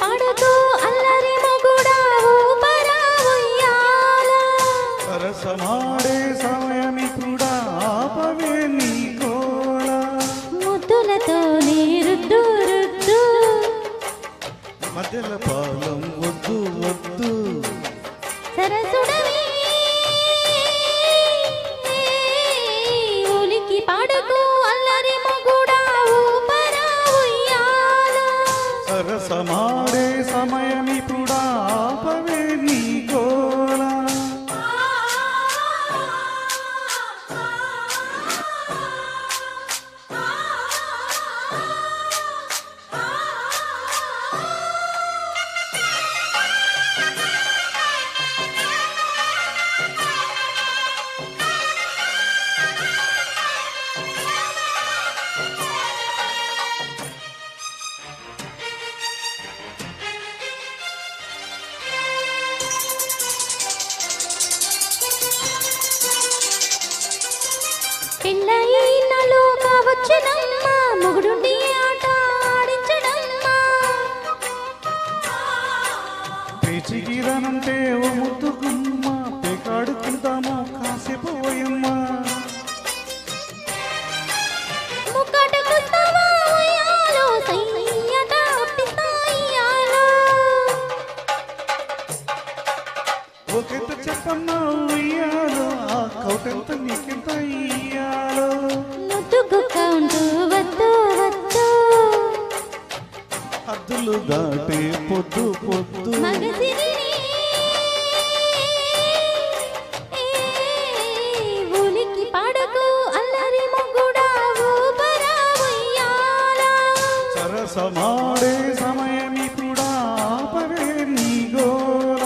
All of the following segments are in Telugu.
పాడుతూ అల్లరి మొగుడా ఊపరా ఉయ్యాల సరసమాడే సమయమిప్పుడా ఆపవే నీ గోల ముద్దులతో నీ రుద్దు రుద్దు మధ్యల పాలం వద్దు వద్దు సరసుడవే ఉలికి పాడుతూ అల్లరి మొగుడా ఊపరా ఉయ్యాల సరసమాడే సమయమిప్పుడా ఆపవే నీ గోల పెళ్ళైనలో కావచ్చునమ్మా మొగుడుండి ఆట ఆడించడమ్మా పేచిగిరనంటే ఓ ముద్దుగుమ్మ పేకాడుకుందామా కాసేపు ఓయమ్మ ముక్కటకొస్తావా ఉయ్యాలో సయ్యట అప్పిస్తాయ్యాలో ఒకెంత చెప్పమ్మా ఉయ్యాలో ఆ కౌటెంత నీకెంత ఇయ్యాలో ముద్దుకు కౌంటు వద్దు వద్దు హద్దులు దాటే పొద్దు పొద్దు మగసిరి ఉలికి పాడకు అల్లరి మొగుడా ఊపరా ఉయ్యాల సరసమాడే సమయమిప్పుడా ఆపవే నీ గోల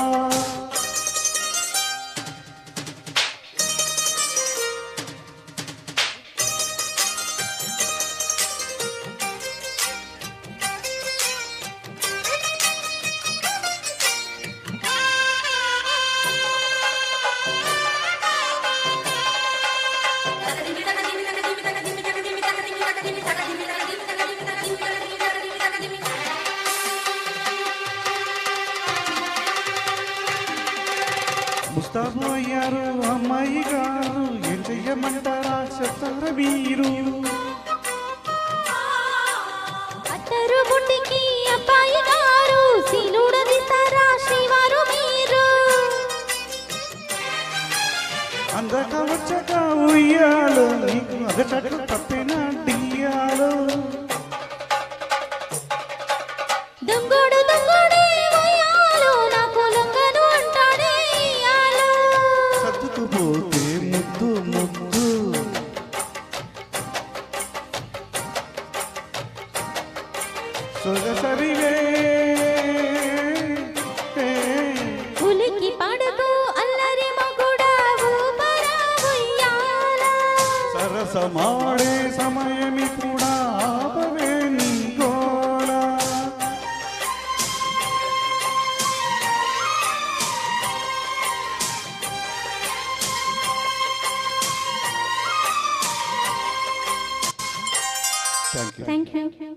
ముస్తాబు అయ్యారు అమ్మాయి గారు ఏం చెయ్యమంటారా చెప్తారా మీరు అత్తరు బుట్టికి అబ్బాయి గారు శీలుడదిస్తారా శ్రీవారు మీరు అందక వచ్చాక ఉయ్యాలో నీకు అగచట్లు తప్పిన డియ్యాలో దొంగోడు దొంగోడే ఉయ్యాలో నాకు లొంగను అంటాడే ఇయ్యాలో సర్దుకుపోతే ముద్దు ముద్దు సొగసరివే ఉలికి పాడుతూ అల్లరి మొగుడా ఊపరా ఉయ్యాల సరసమాడే సమయమిప్పుడా ఆపవే నీ గోల థ్యాంక్ యూ థ్యాంక్ యూ